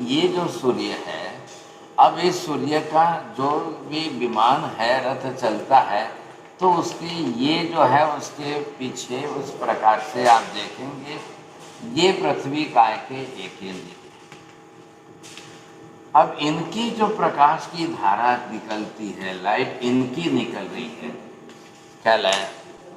ये जो सूर्य है, अब इस सूर्य का जो भी विमान है, रथ चलता है, तो उसकी ये जो है उसके पीछे उस प्रकार से आप देखेंगे ये पृथ्वी काय के एक केंद्र। अब इनकी जो प्रकाश की धारा निकलती है, लाइट इनकी निकल रही है, क्या लाए,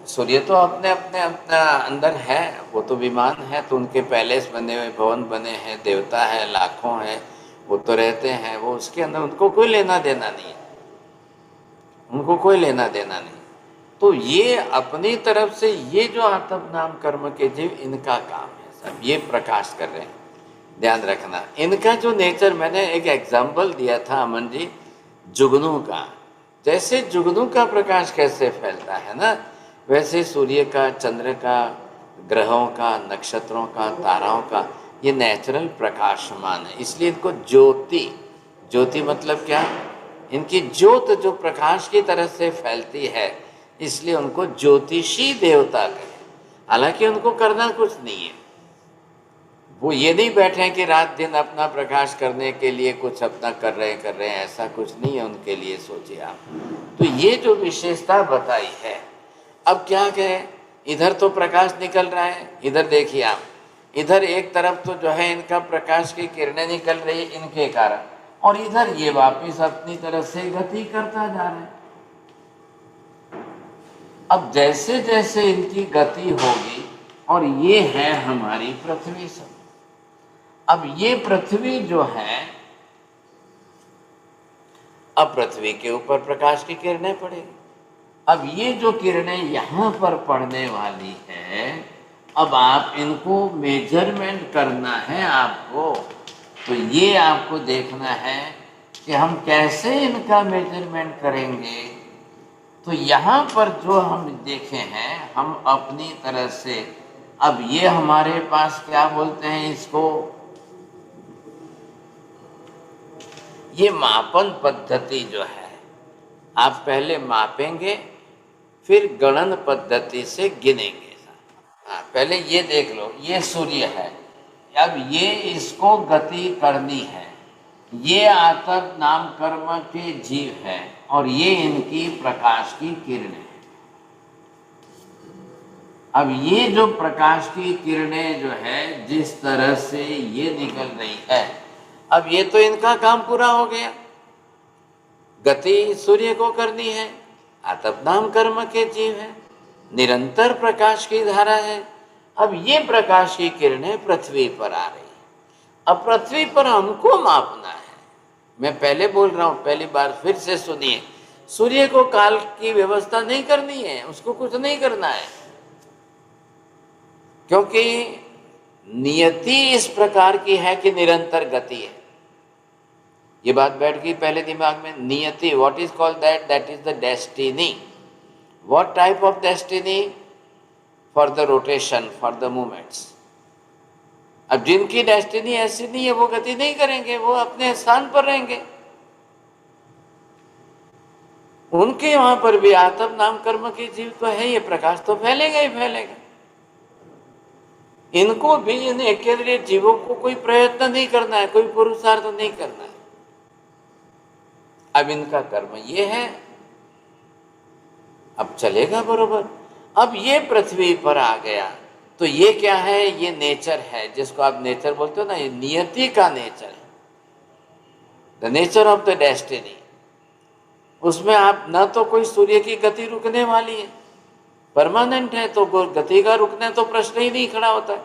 सूर्य तो अपने अपने अपना अंदर है, वो तो विमान है, तो उनके पैलेस बने हुए, भवन बने हैं, देवता है, लाखों हैं, वो तो रहते हैं, वो उसके अंदर, उनको कोई लेना देना नहीं है, उनको कोई लेना देना नहीं। तो ये अपनी तरफ से ये जो आतप नाम कर्म के जीव, इनका काम है सब, ये प्रकाश कर रहे हैं। ध्यान रखना, इनका जो नेचर, मैंने एक एग्जाम्पल दिया था अमन जी, जुगनू का। जैसे जुगनू का प्रकाश कैसे फैलता है ना, वैसे सूर्य का, चंद्र का, ग्रहों का, नक्षत्रों का, ताराओं का ये नेचुरल प्रकाशमान है। इसलिए इनको ज्योति, ज्योति मतलब क्या, इनकी ज्योत जो प्रकाश की तरह से फैलती है, इसलिए उनको ज्योतिषी देवता कहें। हालांकि उनको करना कुछ नहीं है, वो ये नहीं बैठे हैं कि रात दिन अपना प्रकाश करने के लिए कुछ अपना कर रहे हैं, ऐसा कुछ नहीं है उनके लिए, सोचिए आप। तो ये जो विशेषता बताई है, अब क्या कहें, इधर तो प्रकाश निकल रहा है, इधर देखिए आप, इधर एक तरफ तो जो है इनका प्रकाश की किरणें निकल रही है इनके कारण, और इधर ये वापिस अपनी तरफ से गति करता जा रहा है। अब जैसे जैसे इनकी गति होगी, और ये है हमारी पृथ्वी सब। अब ये पृथ्वी जो है, अब पृथ्वी के ऊपर प्रकाश की किरणें पड़ेगी। अब ये जो किरणें यहाँ पर पड़ने वाली है, अब आप इनको मेजरमेंट करना है आपको। तो ये आपको देखना है कि हम कैसे इनका मेजरमेंट करेंगे। तो यहाँ पर जो हम देखे हैं, हम अपनी तरह से, अब ये हमारे पास क्या बोलते हैं इसको, ये मापन पद्धति जो है, आप पहले मापेंगे फिर गणन पद्धति से गिनेंगे। हाँ, पहले ये देख लो, ये सूर्य है, अब ये इसको गति करनी है, ये आतप नाम कर्म के जीव है, और ये इनकी प्रकाश की किरणें हैं। अब ये जो प्रकाश की किरणें जो है, जिस तरह से ये निकल रही है, अब ये तो इनका काम पूरा हो गया, गति सूर्य को करनी है, आतप नाम कर्म के जीव है, निरंतर प्रकाश की धारा है। अब ये प्रकाश की किरणें पृथ्वी पर आ रही है। अब पृथ्वी पर हमको मापना है। मैं पहले बोल रहा हूँ, पहली बार फिर से सुनिए, सूर्य को काल की व्यवस्था नहीं करनी है, उसको कुछ नहीं करना है, क्योंकि नियति इस प्रकार की है कि निरंतर गति है। ये बात बैठ गई पहले दिमाग में, नियति, what is called that, that is the destiny. What type of destiny, for the rotation, for the movements. अब जिनकी डेस्टिनी ऐसी नहीं है, वो गति नहीं करेंगे, वो अपने स्थान पर रहेंगे, उनके वहां पर भी आतप नाम कर्म के जीव तो है, ये प्रकाश तो फैलेगा ही फैलेगा। इनको भी, इन एकेंद्रीय जीवों को कोई प्रयत्न नहीं करना है, कोई पुरुषार्थ तो नहीं करना है। अब इनका कर्म ये है, अब चलेगा बरोबर। अब ये पृथ्वी पर आ गया, तो ये क्या है, ये नेचर है, जिसको आप नेचर बोलते हो ना, ये नियति का नेचर है, the nature of the destiny. उसमें आप न तो कोई सूर्य की गति रुकने वाली है, परमानेंट है, तो गति का रुकने तो प्रश्न ही नहीं खड़ा होता है।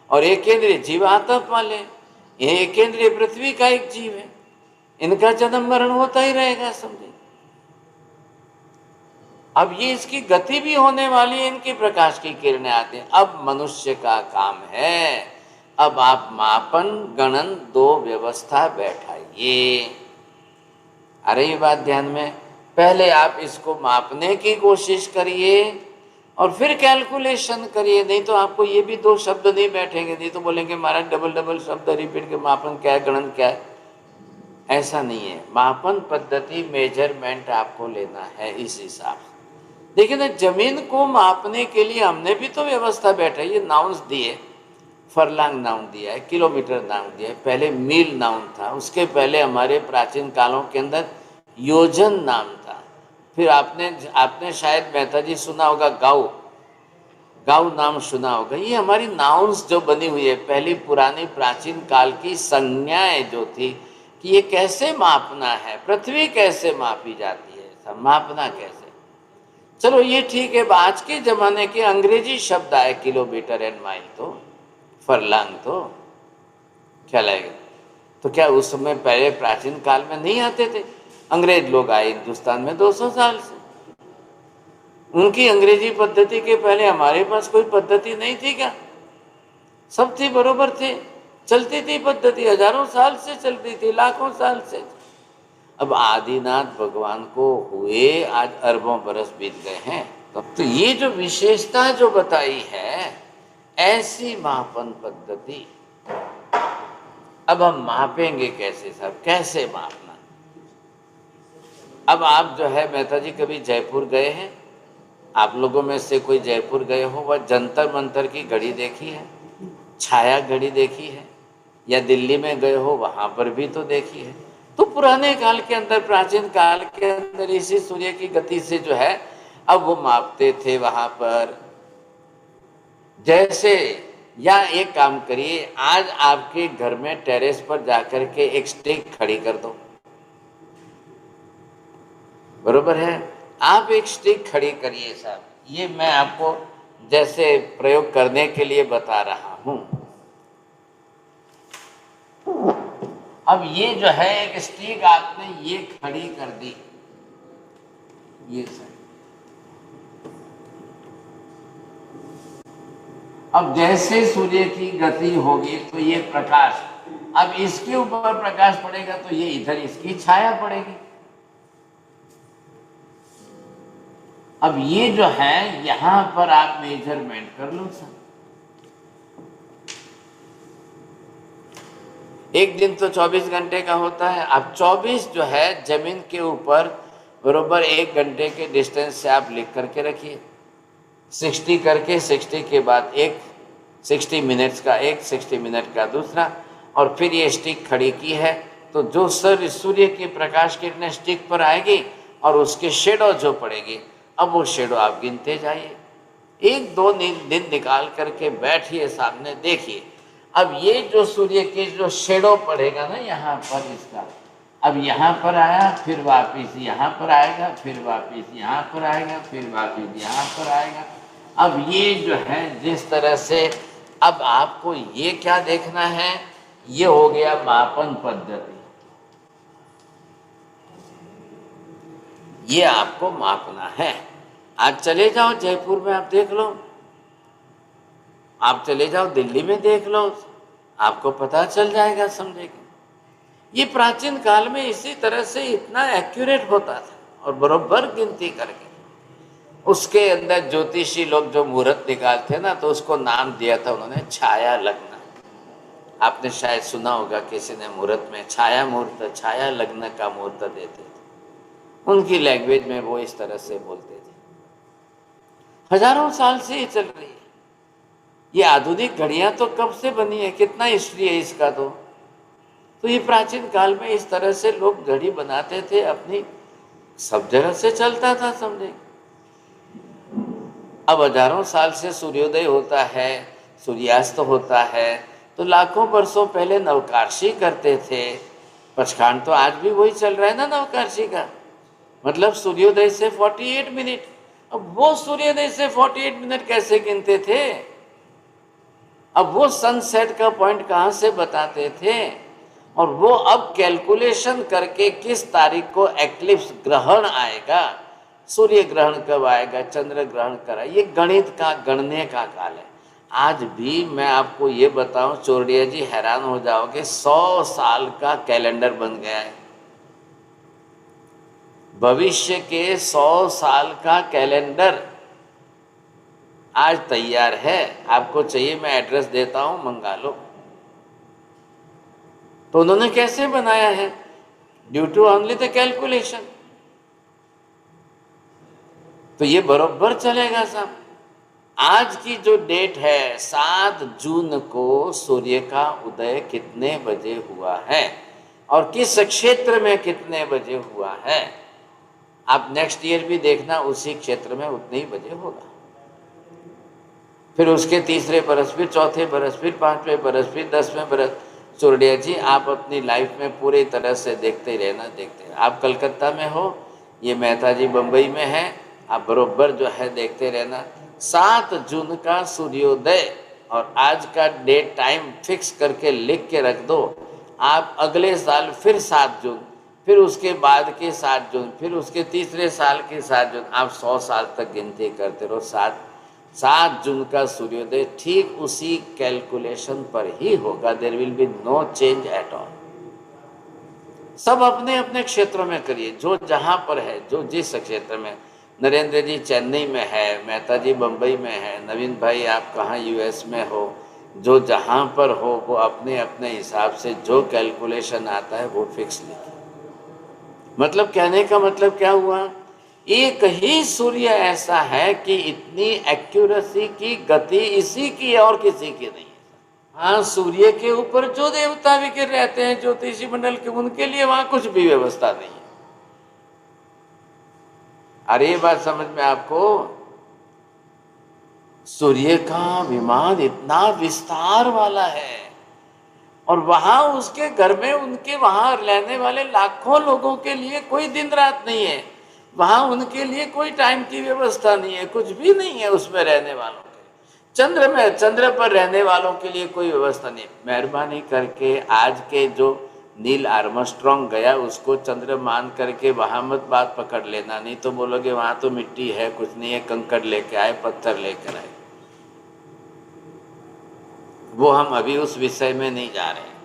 और एक केंद्रीय जीव आतप वाले, ये एक केंद्रीय पृथ्वी का एक जीव है, इनका जन्म मरण होता ही रहेगा, समझे। अब ये इसकी गति भी होने वाली है, इनकी प्रकाश की किरणें आती हैं। अब मनुष्य का काम है, अब आप मापन गणन दो व्यवस्था बैठाइए। अरे ये बात ध्यान में, पहले आप इसको मापने की कोशिश करिए और फिर कैलकुलेशन करिए। नहीं तो आपको ये भी दो शब्द नहीं बैठेंगे, नहीं तो बोलेंगे महाराज डबल डबल शब्द रिपीट के, मापन क्या है, गणन क्या है। ऐसा नहीं है, मापन पद्धति, मेजरमेंट आपको लेना है इस हिसाब से। देखिए ना, जमीन को मापने के लिए हमने भी तो व्यवस्था बैठाई, ये नाउंस दिए, फरलांग नाउन दिया है, किलोमीटर नाउन दिया है, पहले मील नाउन था, उसके पहले हमारे प्राचीन कालों के अंदर योजन नाम था। फिर आपने आपने शायद मेहता जी सुना होगा गाँव, गाँव नाम सुना होगा। ये हमारी नाउन्स जो बनी हुई है, पहली पुरानी प्राचीन काल की संज्ञाएं जो थी कि ये कैसे मापना है, पृथ्वी कैसे मापी जाती है, सब मापना कैसे। चलो ये ठीक है, आज के जमाने के अंग्रेजी शब्द आए, किलोमीटर एंड माइल तो, फरलांग तो क्या लगेगा। तो क्या उस समय पहले प्राचीन काल में नहीं आते थे? अंग्रेज लोग आए हिंदुस्तान में 200 साल से, उनकी अंग्रेजी पद्धति के पहले हमारे पास कोई पद्धति नहीं थी क्या? सब थी, बरोबर थे, चलती थी पद्धति, हजारों साल से चलती थी, लाखों साल से। अब आदिनाथ भगवान को हुए आज अरबों बरस बीत गए हैं। तब तो ये जो विशेषता जो बताई है, ऐसी मापन पद्धति, अब हम मापेंगे कैसे साहब, कैसे मापना? अब आप जो है मेहता जी कभी जयपुर गए हैं? आप लोगों में से कोई जयपुर गए हो, वह जंतर मंतर की घड़ी देखी है, छाया घड़ी देखी है, या दिल्ली में गए हो वहां पर भी तो देखी है। तो पुराने काल के अंदर, प्राचीन काल के अंदर इसी सूर्य की गति से जो है अब वो मापते थे वहां पर। जैसे, या एक काम करिए, आज आपके घर में टेरेस पर जाकर के एक स्टिक खड़ी कर दो, बरोबर है? आप एक स्टिक खड़ी करिए साहब, ये मैं आपको जैसे प्रयोग करने के लिए बता रहा हूं। अब ये जो है एक स्टिक आपने ये खड़ी कर दी, ये सर। अब जैसे सूर्य की गति होगी तो ये प्रकाश, अब इसके ऊपर प्रकाश पड़ेगा तो ये इधर इसकी छाया पड़ेगी। अब ये जो है यहां पर आप मेजरमेंट कर लो सर। एक दिन तो 24 घंटे का होता है, अब 24 जो है जमीन के ऊपर बरोबर 1 घंटे के डिस्टेंस से आप लिख करके रखिए, 60 करके, 60 के बाद एक, 60 मिनट्स का एक, 60 मिनट का दूसरा, और फिर ये स्टिक खड़ी की है तो जो सूर्य की प्रकाश किरणें स्टिक पर आएगी और उसके शेडो जो पड़ेगी, अब वो शेडो आप गिनते जाइए, 1-2 दिन निकाल करके बैठिए सामने, देखिए। अब ये जो सूर्य के जो शेडो पड़ेगा ना यहाँ पर इसका, अब यहाँ पर आया, फिर वापिस यहाँ पर आएगा, फिर वापिस यहाँ पर आएगा, फिर वापिस यहाँ पर आएगा। अब ये जो है जिस तरह से, अब आपको ये क्या देखना है, ये हो गया मापन पद्धति, ये आपको मापना है। आप चले जाओ जयपुर में, आप देख लो, आप चले जाओ दिल्ली में देख लो, आपको पता चल जाएगा, समझेंगे। ये प्राचीन काल में इसी तरह से इतना एक्यूरेट होता था और बरोबर गिनती करके। उसके अंदर ज्योतिषी लोग जो मुहूर्त निकालते ना, तो उसको नाम दिया था उन्होंने छाया लग्न। आपने शायद सुना होगा किसी ने मुहूर्त में छाया मुहूर्त, छाया लग्न का मुहूर्त देते थे। उनकी लैंग्वेज में वो इस तरह से बोलते थे। हजारों साल से ये चल रही है। ये आधुनिक घड़ियां तो कब से बनी है, कितना हिस्ट्री है इसका तो ये प्राचीन काल में इस तरह से लोग घड़ी बनाते थे, अपनी सब जगह से चलता था, समझे। अब हजारों साल से सूर्योदय होता है, सूर्यास्त होता है, तो लाखों वर्षों पहले नवकार्षी करते थे। पचखांड तो आज भी वही चल रहा है ना, नवकार्षी का मतलब सूर्योदय से 48 मिनट। अब वो सूर्योदय से 48 मिनट कैसे गिनते थे? अब वो सनसेट का पॉइंट कहाँ से बताते थे? और वो अब कैलकुलेशन करके किस तारीख को एक्लिप्स ग्रहण आएगा, सूर्य ग्रहण कब आएगा, चंद्र ग्रहण कब आएगा, ये गणित का, गणने का काल है। आज भी मैं आपको ये बताऊं, चोरडिया जी हैरान हो जाओगे, 100 साल का कैलेंडर बन गया है। भविष्य के 100 साल का कैलेंडर आज तैयार है। आपको चाहिए मैं एड्रेस देता हूं, मंगा लो। तो उन्होंने कैसे बनाया है? Due to only the calculation. तो ये बरोबर चलेगा साहब। आज की जो डेट है 7 जून को सूर्य का उदय कितने बजे हुआ है और किस क्षेत्र में कितने बजे हुआ है, आप नेक्स्ट ईयर भी देखना उसी क्षेत्र में उतने ही बजे होगा। फिर उसके तीसरे बरस, फिर चौथे बरस, फिर पांचवें बरस, फिर 10वें बरस। सूर्य जी आप अपनी लाइफ में पूरी तरह से देखते रहना, देखते। आप कलकत्ता में हो, ये मेहता जी बम्बई में है, आप बरोबर जो है देखते रहना। 7 जून का सूर्योदय और आज का डेट टाइम फिक्स करके लिख के रख दो। आप अगले साल फिर 7 जून, फिर उसके बाद के 7 जून, फिर उसके तीसरे साल के 7 जून, आप 100 साल तक गिनती करते रहो। 7 जून का सूर्योदय ठीक उसी कैलकुलेशन पर ही होगा। There will be no change at all. सब अपने अपने क्षेत्रों में करिए, जो जहां पर है, जो जिस क्षेत्र में। नरेंद्र जी चेन्नई में है, मेहता जी बम्बई में है, नवीन भाई आप कहाँ यूएस में हो, जो जहां पर हो वो अपने अपने हिसाब से जो कैलकुलेशन आता है वो फिक्स लिखिए। मतलब कहने का मतलब क्या हुआ, एक ही सूर्य ऐसा है कि इतनी एक्यूरेसी की गति इसी की है और किसी की नहीं है। हाँ, सूर्य के ऊपर जो देवता विकिर रहते हैं ज्योतिषी मंडल के, उनके लिए वहां कुछ भी व्यवस्था नहीं है। अरे ये बात समझ में आपको, सूर्य का विमान इतना विस्तार वाला है और वहां उसके घर में उनके वहां रहने वाले लाखों लोगों के लिए कोई दिन रात नहीं है। वहां उनके लिए कोई टाइम की व्यवस्था नहीं है, कुछ भी नहीं है उसमें रहने वालों के। चंद्र पर रहने वालों के लिए कोई व्यवस्था नहीं। मेहरबानी करके आज के जो नील आर्मस्ट्रॉन्ग गया उसको चंद्र मान करके वहां मत बात पकड़ लेना, नहीं तो बोलोगे वहां तो मिट्टी है, कुछ नहीं है, कंकड़ लेके आए, पत्थर लेकर आए। वो हम अभी उस विषय में नहीं जा रहे हैं।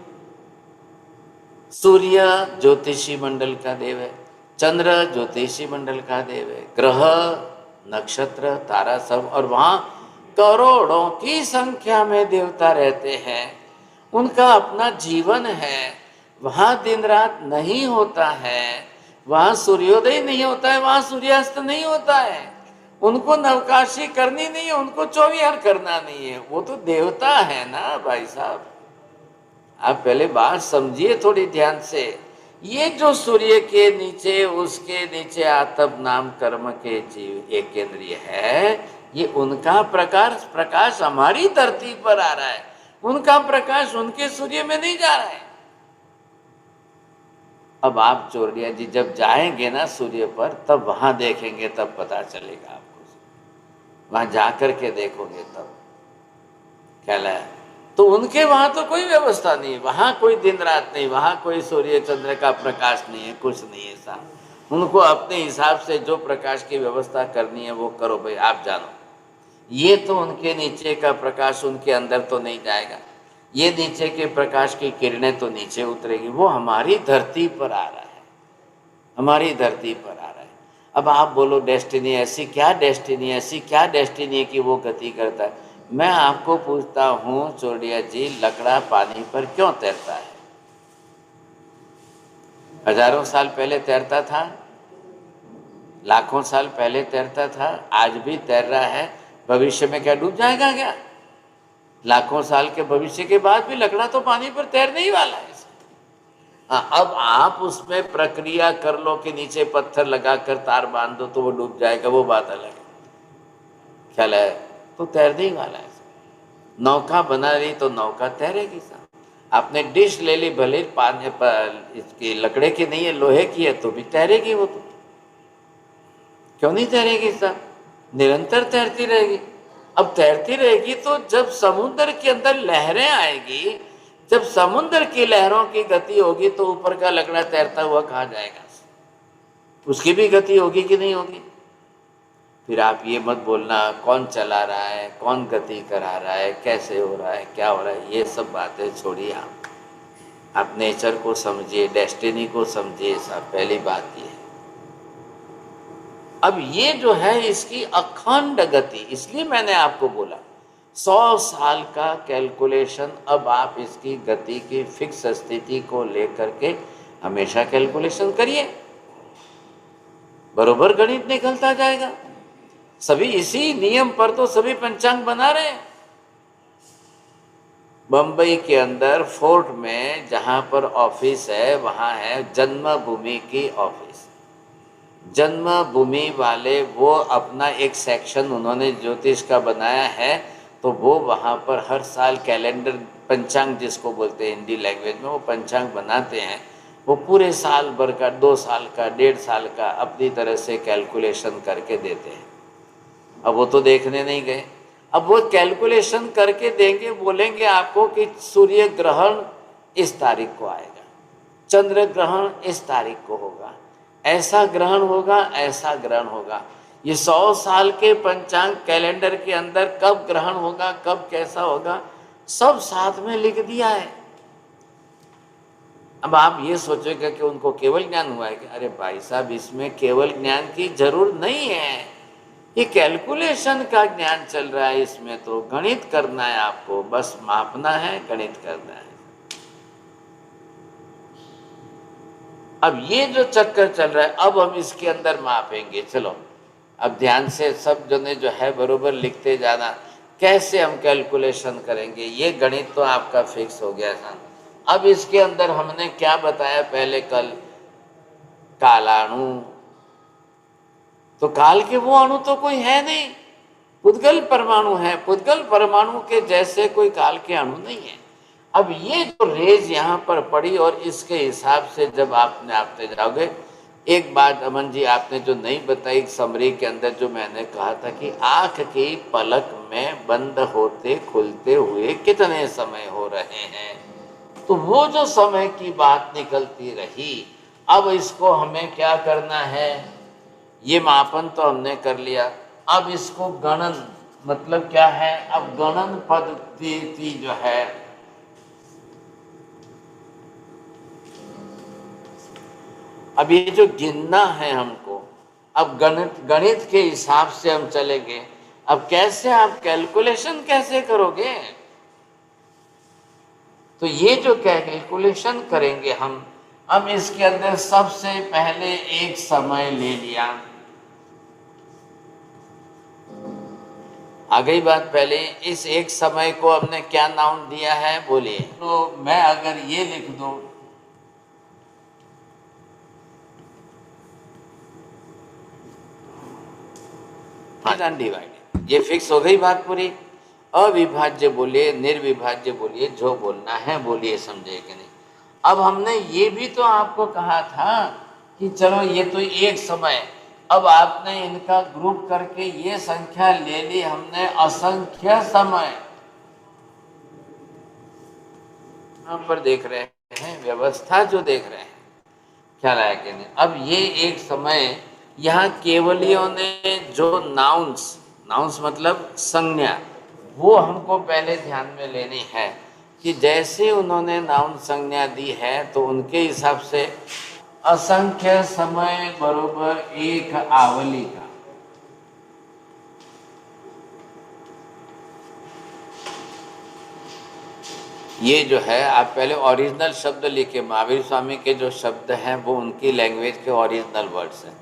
सूर्य ज्योतिषी मंडल का देव है, चंद्र ज्योतिषी मंडल का देव है, ग्रह नक्षत्र तारा सब, और वहाँ करोड़ों की संख्या में देवता रहते हैं। उनका अपना जीवन है, वहाँ दिन रात नहीं होता है, वहाँ सूर्योदय नहीं होता है, वहाँ सूर्यास्त नहीं होता है। उनको नवकाशी करनी नहीं है, उनको चौविहार करना नहीं है, वो तो देवता है ना भाई साहब। आप पहले बात समझिए थोड़ी ध्यान से। ये जो सूर्य के नीचे, उसके नीचे आतप नाम कर्म के जीव एक केंद्रीय है, ये उनका प्रकाश हमारी धरती पर आ रहा है, उनका प्रकाश उनके सूर्य में नहीं जा रहा है। अब आप चोरडिया जी जब जाएंगे ना सूर्य पर, तब वहां देखेंगे, तब पता चलेगा आपको। वहां जाकर के देखोगे तब क्या है। तो उनके वहां तो कोई व्यवस्था नहीं, वहां कोई दिन रात नहीं, वहां कोई सूर्य चंद्र का प्रकाश नहीं है, कुछ नहीं है साहब। उनको अपने हिसाब से जो प्रकाश की व्यवस्था करनी है वो करो भाई, आप जानो। ये तो उनके नीचे का प्रकाश उनके अंदर तो नहीं जाएगा, ये नीचे के प्रकाश की किरणें तो नीचे उतरेगी, वो हमारी धरती पर आ रहा है, हमारी धरती पर आ रहा है। अब आप बोलो डेस्टिनी, ऐसी क्या डेस्टिनी, ऐसी क्या डेस्टिनी है कि वो गति करता है। मैं आपको पूछता हूँ चोरडिया जी, लकड़ा पानी पर क्यों तैरता है? हजारों साल पहले तैरता था, लाखों साल पहले तैरता था, आज भी तैर रहा है। भविष्य में क्या डूब जाएगा क्या? लाखों साल के भविष्य के बाद भी लकड़ा तो पानी पर तैरने ही वाला है। हाँ, अब आप उसमें प्रक्रिया कर लो कि नीचे पत्थर लगाकर तार बांध दो तो वो डूब जाएगा, वो बात अलग है। ख्याल है? तो तैरने ही वाला है। नौका बना रही तो नौका तैरेगी साहब। आपने डिश ले ली, भले पानी पर इसकी लकड़े की नहीं है, लोहे की है, तो भी तैरेगी वो। तो क्यों नहीं तैरेगी साहब? निरंतर तैरती रहेगी। अब तैरती रहेगी तो जब समुद्र के अंदर लहरें आएगी, जब समुद्र की लहरों की गति होगी, तो ऊपर का लकड़ा तैरता हुआ कहाँ जाएगा? उसकी भी गति होगी कि नहीं होगी? फिर आप ये मत बोलना कौन चला रहा है, कौन गति करा रहा है, कैसे हो रहा है, क्या हो रहा है, ये सब बातें छोड़िए। आप नेचर को समझिए, डेस्टिनी को समझिए साहब, पहली बात ये है। अब ये जो है इसकी अखंड गति, इसलिए मैंने आपको बोला 100 साल का कैलकुलेशन। अब आप इसकी गति की फिक्स स्थिति को लेकर के हमेशा कैलकुलेशन करिए, बरोबर गणित निकलता जाएगा। सभी इसी नियम पर तो सभी पंचांग बना रहे हैं। बम्बई के अंदर फोर्ट में जहां पर ऑफिस है वहां है जन्मभूमि की ऑफिस। जन्मभूमि वाले वो अपना एक सेक्शन उन्होंने ज्योतिष का बनाया है, तो वो वहाँ पर हर साल कैलेंडर पंचांग जिसको बोलते हैं हिंदी लैंग्वेज में, वो पंचांग बनाते हैं। वो पूरे साल भर का, 2 साल का, 1.5 साल का अपनी तरह से कैलकुलेशन करके देते हैं। अब वो तो देखने नहीं गए, अब वो कैलकुलेशन करके देंगे, बोलेंगे आपको कि सूर्य ग्रहण इस तारीख को आएगा, चंद्र ग्रहण इस तारीख को होगा, ऐसा ग्रहण होगा, ऐसा ग्रहण होगा। ये 100 साल के पंचांग कैलेंडर के अंदर कब ग्रहण होगा, कब कैसा होगा, सब साथ में लिख दिया है। अब आप ये सोचेगा कि उनको केवल ज्ञान हुआ है कि अरे भाई साहब, इसमें केवल ज्ञान की जरूर नहीं है, ये कैलकुलेशन का ज्ञान चल रहा है। इसमें तो गणित करना है, आपको बस मापना है, गणित करना है। अब ये जो चक्कर चल रहा है, अब हम इसके अंदर मापेंगे। चलो अब ध्यान से सब जने जो है बरोबर लिखते जाना, कैसे हम कैलकुलेशन करेंगे। ये गणित तो आपका फिक्स हो गया था। अब इसके अंदर हमने क्या बताया पहले कल, कालाणु। तो काल के वो अणु तो कोई है नहीं, पुद्गल परमाणु है। पुद्गल परमाणु के जैसे कोई काल के अणु नहीं है। अब ये जो रेज यहाँ पर पड़ी और इसके हिसाब से जब आपने आपते जाओगे, एक बात अमन जी आपने जो नहीं बताई समरी के अंदर, जो मैंने कहा था कि आंख की पलक में बंद होते खुलते हुए कितने समय हो रहे हैं, तो वो जो समय की बात निकलती रही। अब इसको हमें क्या करना है, ये मापन तो हमने कर लिया, अब इसको गणन मतलब क्या है, अब गणन पद्धति जो है, अब ये जो गिनना है हमको, अब गणित के हिसाब से हम चलेंगे। अब कैसे आप कैलकुलेशन कैसे करोगे, तो ये जो कैलकुलेशन करेंगे हम, अब इसके अंदर सबसे पहले एक समय ले लिया। आ गई बात। पहले इस एक समय को हमने क्या नाम दिया है बोलिए। तो मैं अगर ये लिख दूं, अनडिवाइडेड, ये फिक्स हो गई बात पूरी। अविभाज्य बोलिए, निर्विभाज्य बोलिए, जो बोलना है बोलिए, समझे कि नहीं। अब हमने ये भी तो आपको कहा था कि चलो ये तो एक समय, अब आपने इनका ग्रुप करके ये संख्या ले ली हमने, असंख्य समय। यहाँ पर देख रहे हैं व्यवस्था, जो देख रहे हैं ख्याल आया कि नहीं। अब ये एक समय, यहाँ केवलियों ने जो नाउन्स, नाउन्स मतलब संज्ञा, वो हमको पहले ध्यान में लेनी है कि जैसे उन्होंने नाउन संज्ञा दी है तो उनके हिसाब से असंख्य समय बरोबर एक आवली का। ये जो है आप पहले ओरिजिनल शब्द लिखे, महावीर स्वामी के जो शब्द हैं वो उनकी लैंग्वेज के ओरिजिनल वर्ड्स हैं।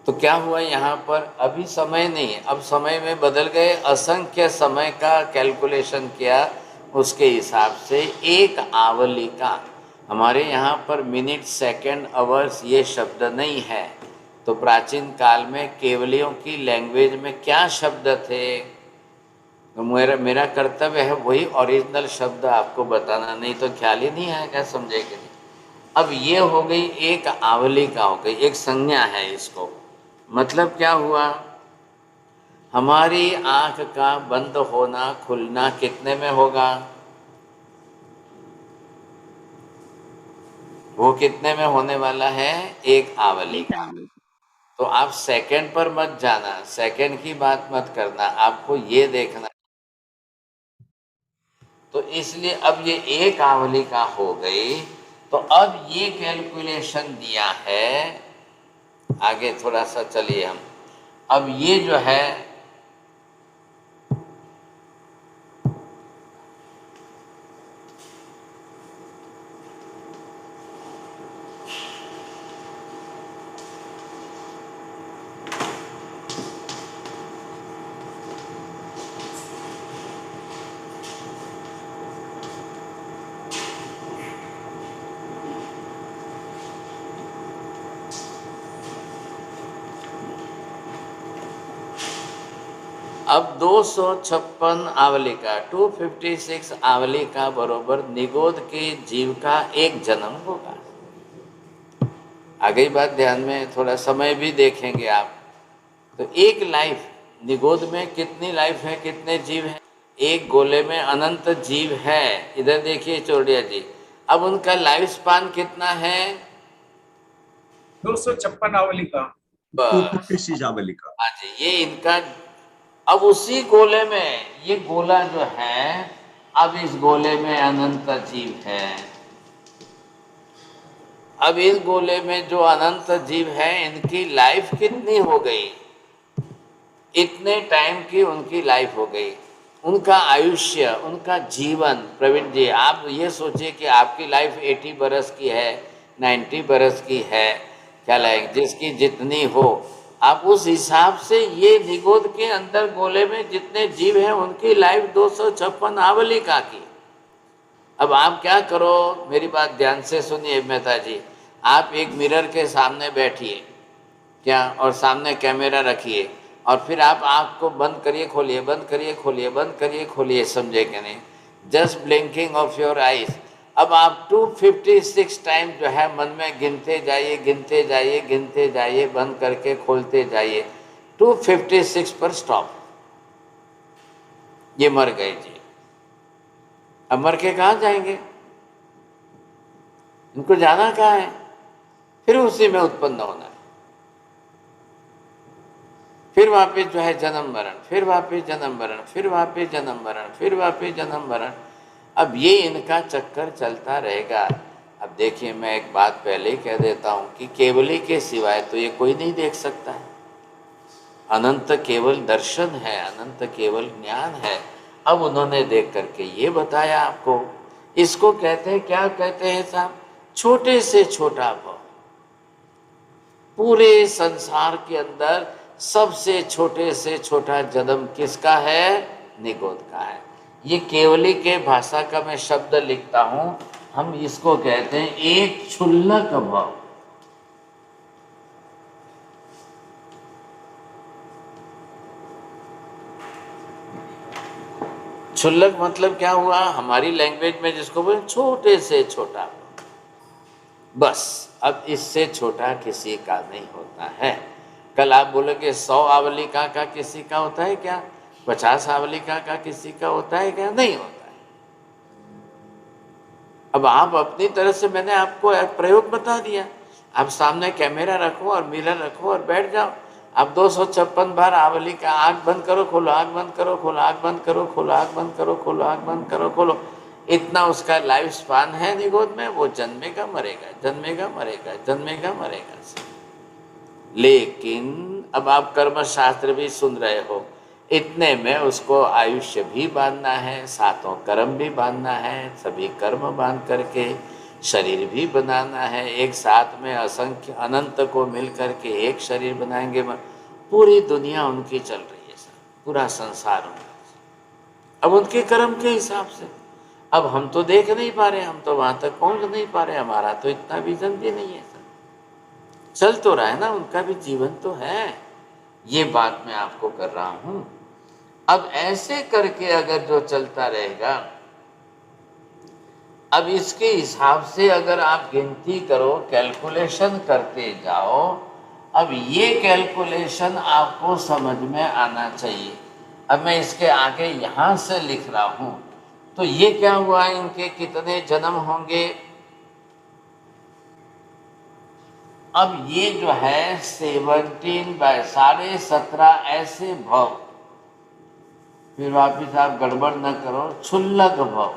तो क्या हुआ यहाँ पर, अभी समय नहीं है, अब समय में बदल गए, असंख्य समय का कैलकुलेशन किया, उसके हिसाब से एक आवली का। हमारे यहाँ पर मिनट, सेकंड, आवर्स ये शब्द नहीं है। तो प्राचीन काल में केवलियों की लैंग्वेज में क्या शब्द थे, तो मेरा कर्तव्य है वही ओरिजिनल शब्द आपको बताना, नहीं तो ख्याल ही नहीं आएगा, समझे कि नहीं। अब ये हो गई एक आवली का, हो गई एक संज्ञा है इसको। मतलब क्या हुआ, हमारी आंख का बंद होना खुलना कितने में होगा, वो कितने में होने वाला है, एक आवली का। तो आप सेकंड पर मत जाना, सेकंड की बात मत करना, आपको ये देखना। तो इसलिए अब ये एक आवली का हो गई। तो अब ये कैलकुलेशन दिया है, आगे थोड़ा सा चलिए हम। अब ये जो है, अब 256 आवलिका 256 आवलिका बरोबर निगोद के जीव का एक जन्म होगा। आगे बात ध्यान में, थोड़ा समय भी देखेंगे आप। तो एक लाइफ, निगोद में कितनी लाइफ है, कितने जीव हैं? एक गोले में अनंत जीव है। इधर देखिए चौड़िया जी, अब उनका लाइफ स्पान कितना है? 256 आवलिका। बस। 256 आवलिका। हाँ जी, ये इनका। अब उसी गोले में, ये गोला जो है, अब इस गोले में अनंत जीव है। अब इस गोले में जो अनंत जीव है, इनकी लाइफ कितनी हो गई? इतने टाइम की उनकी लाइफ हो गई। उनका आयुष्य, उनका जीवन, प्रवीण जी आप ये सोचिए कि आपकी लाइफ 80 बरस की है, 90 बरस की है, क्या लाइक जिसकी जितनी हो, आप उस हिसाब से ये निगोद के अंदर गोले में जितने जीव हैं उनकी लाइफ 256 आवलिका की। अब आप क्या करो, मेरी बात ध्यान से सुनिए मेहता जी। आप एक मिरर के सामने बैठिए, क्या, और सामने कैमरा रखिए, और फिर आप आँख को बंद करिए खोलिए, बंद करिए खोलिए, बंद करिए खोलिए, समझे कि नहीं? Just blinking of your eyes. अब आप 256 टाइम जो है मन में गिनते जाइए, गिनते जाइए, गिनते जाइए, बंद करके खोलते जाइए। 256 पर स्टॉप। ये मर गए जी। अब मर के कहाँ जाएंगे? इनको जाना कहाँ है? फिर उसी में उत्पन्न होना है। फिर वापिस जो है जन्म मरण, फिर वापिस जन्म मरण, फिर वापिस जन्म मरण, फिर वापिस जन्म मरण। अब ये इनका चक्कर चलता रहेगा। अब देखिए, मैं एक बात पहले ही कह देता हूँ कि केवली के सिवाय तो ये कोई नहीं देख सकता है। अनंत केवल दर्शन है, अनंत केवल ज्ञान है। अब उन्होंने देख करके ये बताया आपको। इसको कहते हैं, क्या कहते हैं साहब? छोटे से छोटा भाव। पूरे संसार के अंदर सबसे छोटे से छोटा जन्म किसका है? निगोद का है। ये केवली के भाषा का मैं शब्द लिखता हूं, हम इसको कहते हैं एक क्षुल्लक भाव। क्षुल्लक मतलब क्या हुआ? हमारी लैंग्वेज में जिसको बोले छोटे से छोटा, बस। अब इससे छोटा किसी का नहीं होता है। कल आप बोलोगे 100 आवलिका का किसी का होता है क्या? 50 आवलिका का किसी का होता है क्या? नहीं होता है। अब आप अपनी तरह से, मैंने आपको प्रयोग बता दिया। आप सामने कैमरा रखो और मिरर रखो और बैठ जाओ। आप 256 बार आवलिका, आँख बंद करो खोलो, आँख बंद करो खोलो, आँख बंद करो खोलो, आँख बंद करो खोलो, आँख बंद करो खोलो। इतना उसका लाइफ स्पान है निगोद में। वो जन्मेगा मरेगा, जन्मेगा मरेगा, जन्मेगा मरेगा। लेकिन अब आप कर्म शास्त्र भी सुन रहे हो, इतने में उसको आयुष्य भी बांधना है, सातों कर्म भी बांधना है, सभी कर्म बांध करके शरीर भी बनाना है। एक साथ में असंख्य अनंत को मिल करके एक शरीर बनाएंगे। पूरी दुनिया उनकी चल रही है सर, पूरा संसार उनका। अब उनके कर्म के हिसाब से अब हम तो देख नहीं पा रहे, हम तो वहाँ तक पहुँच नहीं पा रहे, हमारा तो इतना विजन भी नहीं है सर। चल तो रहा है ना, उनका भी जीवन तो है। ये बात मैं आपको कर रहा हूँ। अब ऐसे करके अगर जो चलता रहेगा, अब इसके हिसाब से अगर आप गिनती करो, कैलकुलेशन करते जाओ। अब ये कैलकुलेशन आपको समझ में आना चाहिए। अब मैं इसके आगे यहाँ से लिख रहा हूँ, तो ये क्या हुआ, इनके कितने जन्म होंगे? अब ये जो है 17/17.5 ऐसे भाव। फिर वापिस आप गड़बड़ न करो, क्षुल्लक भाव।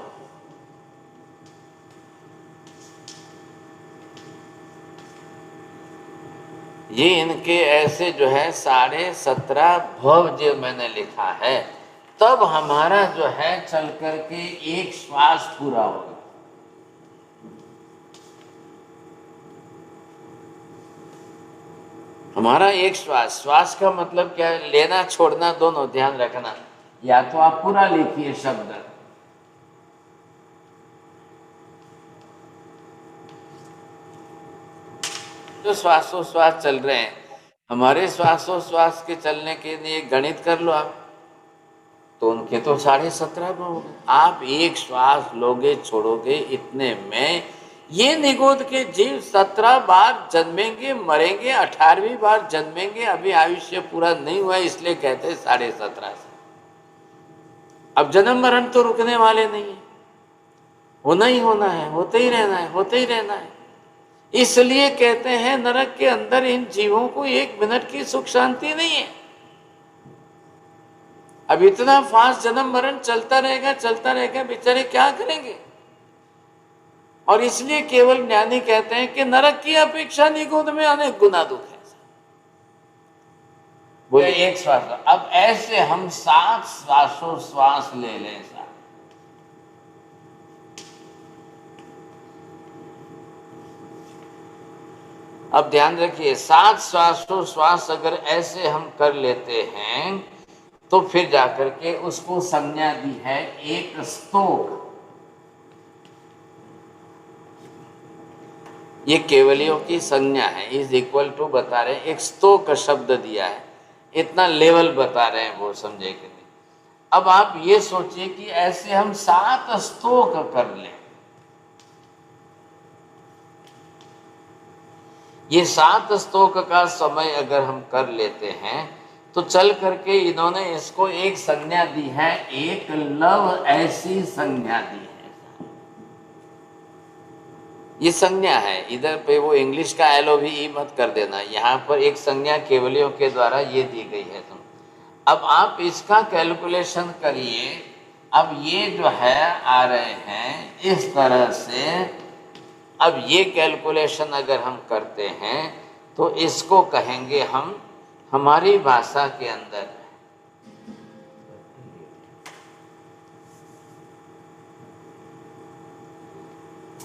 ये इनके ऐसे जो है 17.5 भव जो मैंने लिखा है, तब हमारा जो है चल करके एक श्वास पूरा होगा। हमारा एक श्वास, श्वास का मतलब क्या है? लेना छोड़ना दोनों, ध्यान रखना। या तो आप पूरा लिखिए शब्द, जो श्वासोश्वास चल रहे हैं, हमारे श्वासोश्वास के चलने के लिए गणित कर लो आप। तो उनके तो 17.5 में हो गए। आप एक श्वास लोगे छोड़ोगे, इतने में ये निगोद के जीव 17 बार जन्मेंगे मरेंगे, 18वीं बार जन्मेंगे। अभी आयुष्य पूरा नहीं हुआ, इसलिए कहते हैं 17.5 से। अब जन्म मरण तो रुकने वाले नहीं है, होना ही होना है, होते ही रहना है, होते ही रहना है। इसलिए कहते हैं नरक के अंदर इन जीवों को 1 मिनट की सुख शांति नहीं है। अब इतना फास्ट जन्म मरण चलता रहेगा, बेचारे क्या करेंगे। और इसलिए केवल ज्ञानी कहते हैं कि नरक की अपेक्षा निगोद में अनेक गुना दुख है। बोले एक श्वास, अब ऐसे हम 7 श्वासोश्वास ले लें साहब। अब ध्यान रखिए, 7 श्वासोश्वास अगर ऐसे हम कर लेते हैं तो फिर जाकर के उसको संज्ञा दी है एक स्तोक। ये केवलियों की संज्ञा है, इज इक्वल टू बता रहे हैं, एक स्तोक शब्द दिया है, इतना लेवल बता रहे हैं वो, समझे कि नहीं। अब आप ये सोचिए कि ऐसे हम 7 स्तोक कर लें। ये 7 स्तोक का समय अगर हम कर लेते हैं तो चल करके इन्होंने इसको एक संज्ञा दी है, एक लव ऐसी संज्ञा दी है। ये संज्ञा है, इधर पे वो इंग्लिश का LOVE मत कर देना, यहाँ पर एक संज्ञा केवलियों के द्वारा ये दी गई है। तुम अब आप इसका कैलकुलेशन करिए। अब ये जो है आ रहे हैं इस तरह से। अब ये कैलकुलेशन अगर हम करते हैं तो इसको कहेंगे हम हमारी भाषा के अंदर,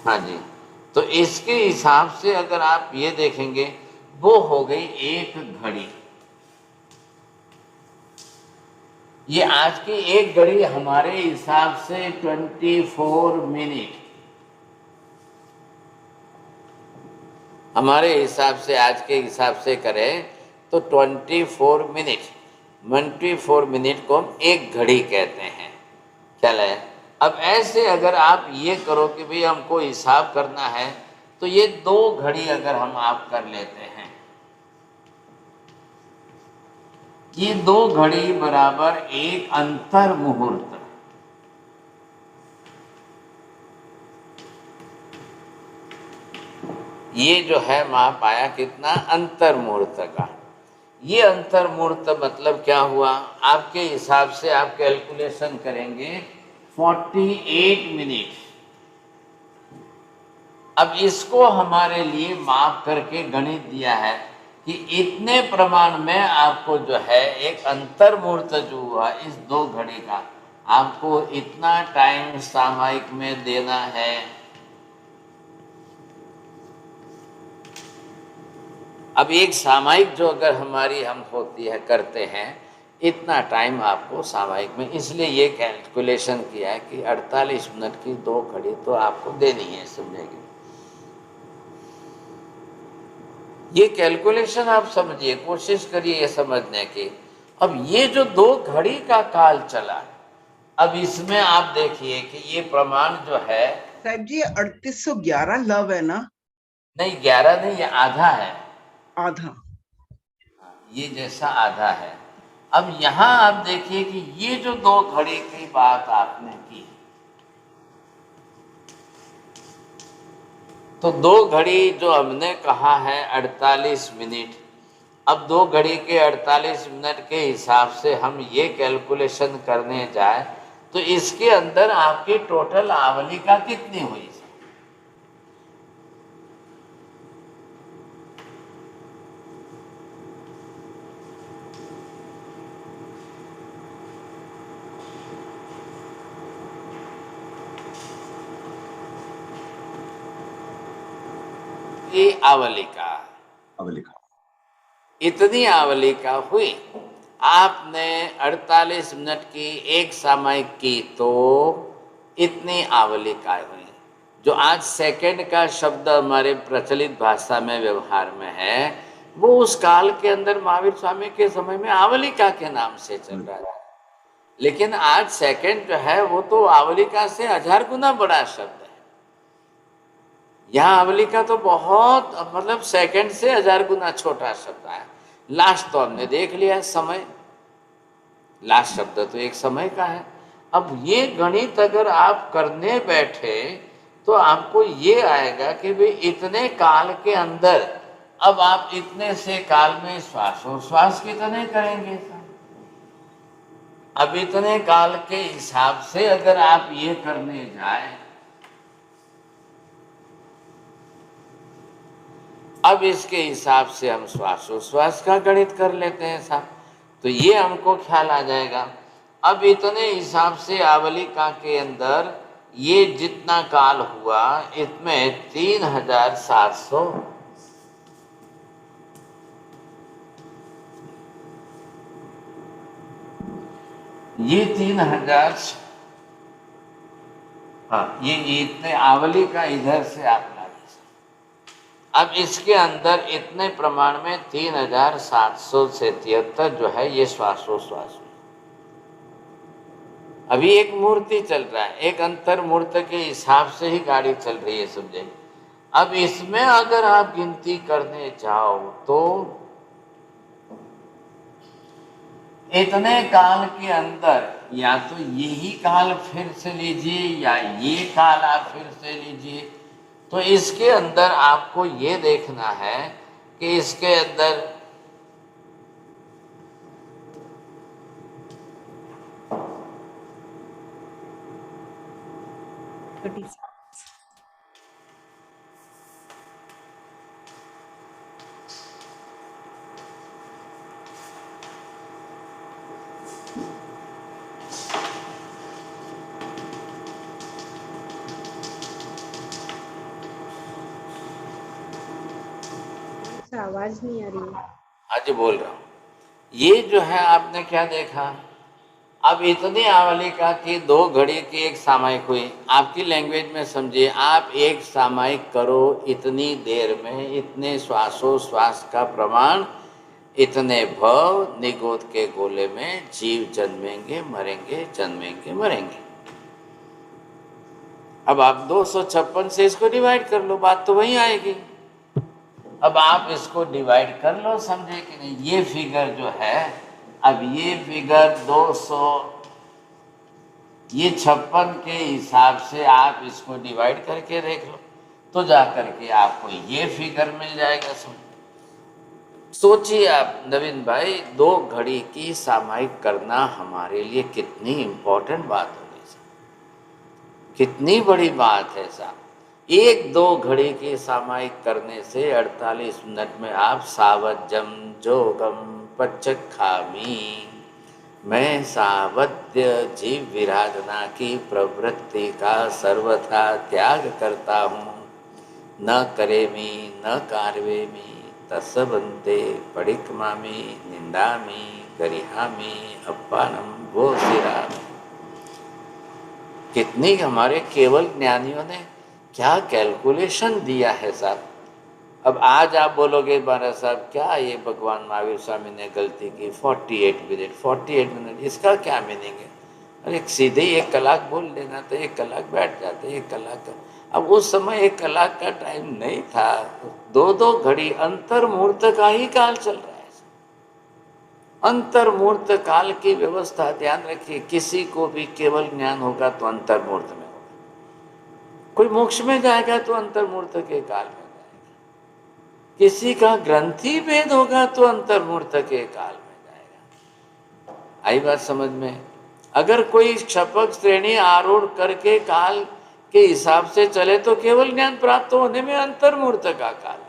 हाँ जी, तो इसके हिसाब से अगर आप ये देखेंगे वो हो गई एक घड़ी। ये आज की एक घड़ी हमारे हिसाब से 24 मिनट, हमारे हिसाब से आज के हिसाब से करें तो 24 मिनट, 24 मिनट को हम एक घड़ी कहते हैं। चल है, अब ऐसे अगर आप ये करो कि भाई हमको हिसाब करना है तो ये 2 घड़ी अगर हम आप कर लेते हैं, ये 2 घड़ी बराबर एक अंतर मुहूर्त। ये जो है माप आया कितना, अंतर मुहूर्त का। ये अंतर मुहूर्त मतलब क्या हुआ, आपके हिसाब से आप कैलकुलेशन करेंगे 48 मिनट। अब इसको हमारे लिए माप करके गणित दिया है कि इतने प्रमाण में आपको जो है एक अंतर मुहूर्त जो हुआ इस 2 घड़ी का, आपको इतना टाइम सामयिक में देना है। अब एक सामयिक जो अगर हमारी हम होती है करते हैं, इतना टाइम आपको सामयिक में, इसलिए ये कैलकुलेशन किया है कि 48 मिनट की 2 घड़ी तो आपको देनी है, समझेंगे। ये कैलकुलेशन आप समझिए, कोशिश करिए ये समझने की। अब ये जो 2 घड़ी का काल चला, अब इसमें आप देखिए कि ये प्रमाण जो है साहब जी 3811 लव है ना? नहीं, 11 नहीं, ये आधा है, आधा, ये जैसा आधा है। अब यहाँ आप देखिए कि ये जो 2 घड़ी की बात आपने की, तो 2 घड़ी जो हमने कहा है 48 मिनट, अब 2 घड़ी के 48 मिनट के हिसाब से हम ये कैलकुलेशन करने जाए तो इसके अंदर आपकी टोटल आवलिका कितनी हुई? ये आवलिका इतनी आवलिका हुई। आपने 48 मिनट की एक सामयिक की तो इतनी आवलिकाएं हुई। जो आज सेकंड का शब्द हमारे प्रचलित भाषा में व्यवहार में है, वो उस काल के अंदर महावीर स्वामी के समय में आवलिका के नाम से चल रहा था। लेकिन आज सेकंड जो है वो तो आवलिका से 1000 गुना बड़ा शब्द है। यहाँ आवलिका तो बहुत, मतलब सेकंड से 1000 गुना छोटा शब्द है। लास्ट तो हमने देख लिया, समय। लास्ट शब्द तो एक समय का है। अब ये गणित अगर आप करने बैठे तो आपको ये आएगा कि भाई इतने काल के अंदर, अब आप इतने से काल में श्वासोश्वास कितने करेंगे साहब? अब इतने काल के हिसाब से अगर आप ये करने जाए, अब इसके हिसाब से हम श्वासोश्वास का गणित कर लेते हैं साहब, तो ये हमको ख्याल आ जाएगा। अब इतने हिसाब से आवलिका के अंदर ये जितना काल हुआ, इसमें 3700, ये 3000, हाँ, ये इतने आवलिका इधर से आप ला दीजिए। अब इसके अंदर इतने प्रमाण में 3773 जो है ये श्वासोश्वास हुई। अभी एक मूर्ति चल रहा है, एक अंतर मूर्त के हिसाब से ही गाड़ी चल रही है, समझे। अब इसमें अगर आप गिनती करने जाओ तो इतने काल के अंदर या तो यही काल फिर से लीजिए या ये काल आप फिर से लीजिए, तो इसके अंदर आपको ये देखना है कि इसके अंदर आवाज नहीं आ रही है। आज बोल रहा हूँ, ये जो है आपने क्या देखा, अब इतनी आवलिका की 2 घड़ी की एक सामायिक हुई। आपकी लैंग्वेज में समझिए, आप एक सामायिक करो इतनी देर में, इतने श्वासोश्वास का प्रमाण, इतने भव निगोद के गोले में जीव जन्मेंगे मरेंगे, जन्मेंगे मरेंगे। अब आप 256 से इसको डिवाइड कर लो, बात तो वही आएगी। अब आप इसको डिवाइड कर लो, समझे कि नहीं। ये फिगर जो है, अब ये फिगर 200, ये 56 के हिसाब से आप इसको डिवाइड करके देख लो, तो जा करके आपको ये फिगर मिल जाएगा। सोचिए आप नवीन भाई, 2 घड़ी की सामायिक करना हमारे लिए कितनी इम्पोर्टेंट बात होगी साहब, कितनी बड़ी बात है साहब। 1-2 घड़ी की सामायिक करने से 48 मिनट में आप सावज्जम जोगम पचखामी, मैं सावध्य जीव विराधना की प्रवृत्ति का सर्वथा त्याग करता हूँ, न करेमी न कारवेमी तस्सबन्ते पडिक्मामी निंदामी गरिहामी अप्पानम वो सिरामी। कितनी हमारे केवल ज्ञानियों ने क्या कैलकुलेशन दिया है साहब। अब आज आप बोलोगे महाराज साहब क्या ये भगवान महावीर स्वामी ने गलती की, 48 मिनट इसका क्या मीनिंग है? अरे सीधे 1 कलाक बोल लेना तो 1 कलाक बैठ जाते, 1 कलाक का। अब उस समय 1 कलाक का टाइम नहीं था, 2-2 घड़ी अंतर मुहूर्त का ही काल चल रहा है। अंतर मुहूर्त काल की व्यवस्था ध्यान रखिए। किसी को भी केवल ज्ञान होगा तो अंतर मुहूर्त में होगा, कोई मोक्ष में जाएगा तो अंतर मुहूर्त के काल में जाएगा, किसी का ग्रंथि भेद होगा तो अंतर मुहूर्त के काल में जाएगा। आई बात समझ में? अगर कोई क्षपक श्रेणी आरूढ़ करके काल के हिसाब से चले तो केवल ज्ञान प्राप्त होने में अंतर मुहूर्त का काल लगेगा।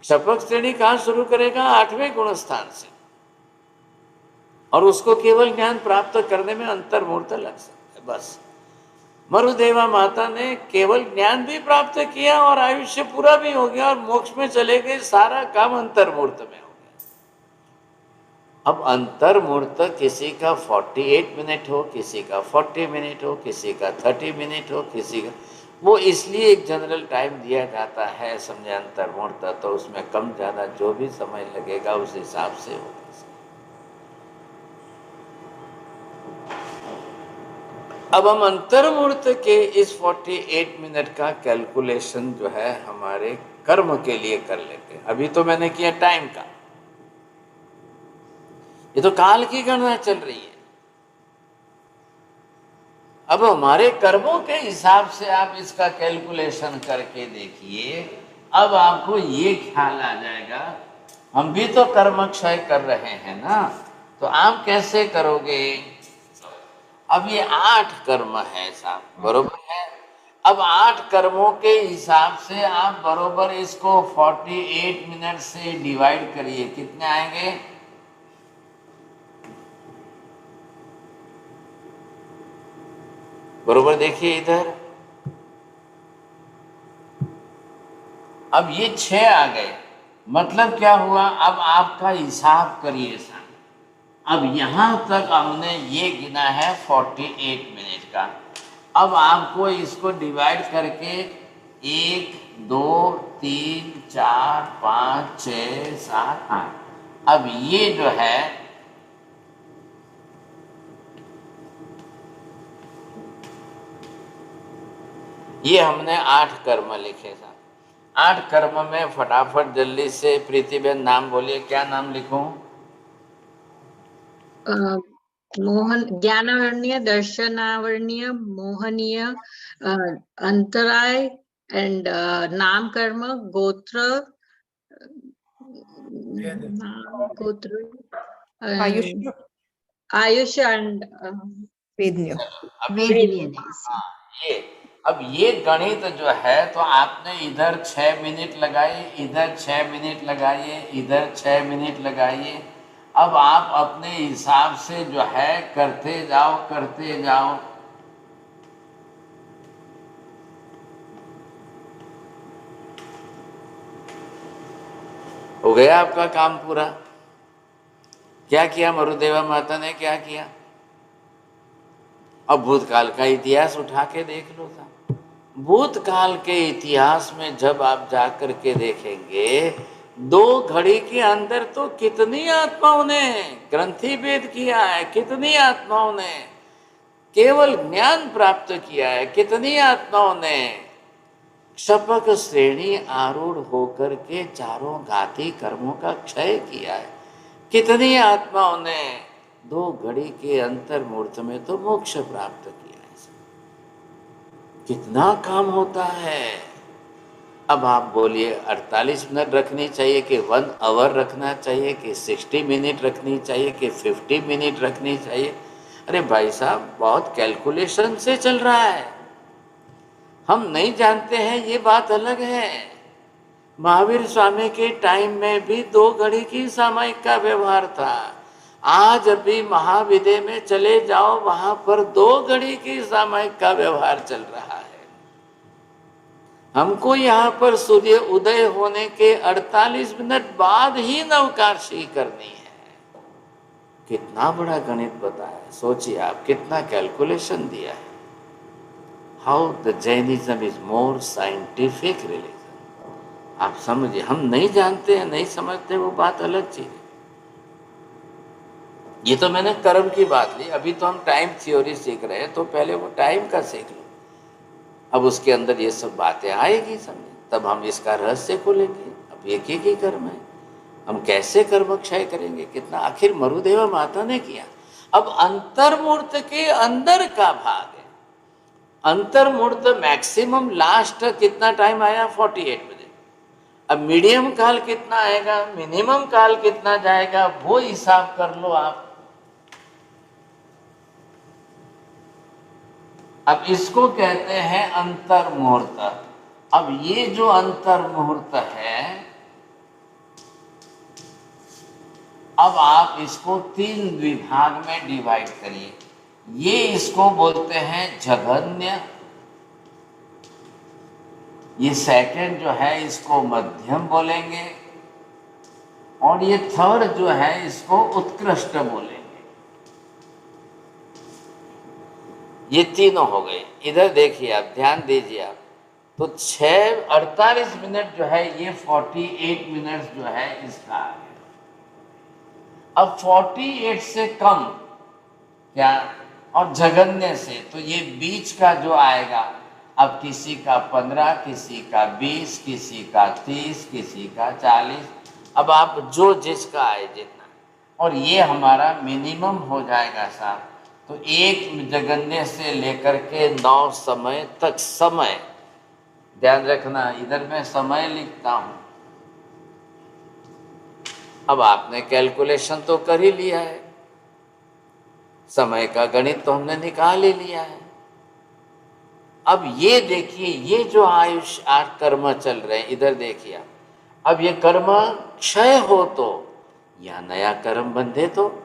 क्षपक श्रेणी कहाँ शुरू करेगा? 8वें गुण स्थान से, और उसको केवल ज्ञान प्राप्त करने में अंतर मुहूर्त लग सकता है। बस मरुदेवा माता ने केवल ज्ञान भी प्राप्त किया और आयुष्य पूरा भी हो गया और मोक्ष में चले गए, सारा काम अंतर मुहूर्त में हो गया। अब अंतर मुहूर्त किसी का 48 मिनट हो, किसी का 40 मिनट हो, किसी का 30 मिनट हो, किसी का, वो इसलिए एक जनरल टाइम दिया जाता है, समझे, अंतर मुहूर्त। तो उसमें कम ज़्यादा जो भी समय लगेगा उस हिसाब से होगा। अब हम अंतर्मुहूर्त के इस 48 मिनट का कैलकुलेशन जो है हमारे कर्म के लिए कर लेते हैं। अभी तो मैंने किया टाइम का, ये तो काल की गणना चल रही है। अब हमारे कर्मों के हिसाब से आप इसका कैलकुलेशन करके देखिए, अब आपको ये ख्याल आ जाएगा हम भी तो कर्म क्षय कर रहे हैं ना, तो आप कैसे करोगे। अब ये 8 कर्म है साहब, बरोबर है। अब 8 कर्मों के हिसाब से आप बरोबर इसको 48 मिनट से डिवाइड करिए, कितने आएंगे। बरोबर देखिए इधर, अब ये 6 आ गए, मतलब क्या हुआ। अब आपका हिसाब करिए सर, अब यहां तक हमने ये गिना है 48 मिनट का। अब आपको इसको डिवाइड करके 1 2 3 4 5 6 7 8, अब ये जो है ये हमने 8 कर्म लिखे था। 8 कर्म में फटाफट जल्दी से प्रीतिबेन नाम बोलिए, क्या नाम लिखूं। मोहन, ज्ञानावर्णीय, दर्शनावर्णीय, मोहनीय, अंतराय एंड नाम कर्म, गोत्र, गोत्र, आयुष, आयुष एंड वेदनीय। हाँ, ये अब ये गणित जो है, तो आपने इधर 6 मिनट लगाए, इधर 6 मिनट लगाइए, इधर 6 मिनट लगाइए। अब आप अपने हिसाब से जो है करते जाओ करते जाओ। हो गया आपका काम पूरा। क्या किया मरुदेवा माता ने, क्या किया। अब भूतकाल का इतिहास उठा के देख लो था। भूतकाल के इतिहास में जब आप जाकर के देखेंगे, 2 घड़ी के अंदर तो कितनी आत्माओं ने ग्रंथि भेद किया है, कितनी आत्माओं ने केवल ज्ञान प्राप्त किया है, कितनी आत्माओं ने क्षपक श्रेणी आरूढ़ होकर के चारों घाती कर्मों का क्षय किया है, कितनी आत्माओं ने 2 घड़ी के अंतर मुहूर्त में तो मोक्ष प्राप्त किया है। कितना काम होता है। अब आप बोलिए 48 मिनट रखनी चाहिए कि 1 आवर रखना चाहिए कि 60 मिनट रखनी चाहिए कि 50 मिनट रखनी चाहिए। अरे भाई साहब, बहुत कैलकुलेशन से चल रहा है, हम नहीं जानते हैं, ये बात अलग है। महावीर स्वामी के टाइम में भी 2 घड़ी की सामयिक का व्यवहार था। आज अभी महाविद्य में चले जाओ, वहां पर 2 घड़ी की सामयिक का व्यवहार चल रहा है। हमको यहाँ पर सूर्य उदय होने के 48 मिनट बाद ही नवकाशी करनी है। कितना बड़ा गणित बताया, सोचिए आप, कितना कैलकुलेशन दिया है। How the Jainism is more scientific religion. आप समझिए, हम नहीं जानते हैं, नहीं समझते, वो बात अलग चीज है। ये तो मैंने कर्म की बात ली, अभी तो हम टाइम थ्योरी सीख रहे हैं, तो पहले वो टाइम का सीख लो। अब उसके अंदर ये सब बातें आएगी समझे, तब हम इसका रहस्य खोलेंगे। अब एक ही कर्म है, हम कैसे कर्म क्षय करेंगे, कितना आखिर मरुदेवा माता ने किया। अब अंतर्मूर्त के अंदर का भाग है। अंतर्मूर्त मैक्सिमम लास्ट कितना टाइम आया, 48 मिनट। अब मीडियम काल कितना आएगा, मिनिमम काल कितना जाएगा, वो हिसाब कर लो आप। अब इसको कहते हैं अंतर्मुहूर्त। अब ये जो अंतर्मुहूर्त है, अब आप इसको 3 विभाग में डिवाइड करिए। ये इसको बोलते हैं जघन्य, ये सेकंड जो है इसको मध्यम बोलेंगे, और ये थर्ड जो है इसको उत्कृष्ट बोलेंगे। ये तीनों हो गए। इधर देखिए आप, ध्यान दीजिए आप, तो 48 मिनट जो है, ये 48 मिनट जो है इसका आ गया। अब 48 से कम क्या, और जगन्य से, तो ये बीच का जो आएगा, अब किसी का 15, किसी का 20, किसी का 30, किसी का 40, अब आप जो जिसका आए जितना, और ये हमारा मिनिमम हो जाएगा साहब। तो एक जगन्य से लेकर के 9 समय तक, समय ध्यान रखना, इधर मैं समय लिखता हूं। अब आपने कैलकुलेशन तो कर ही लिया है, समय का गणित तो हमने निकाल ही लिया है। अब ये देखिए, ये जो आयुष 8 कर्म चल रहे हैं, इधर देखिए आप, अब ये कर्म क्षय हो तो या नया कर्म बंधे, तो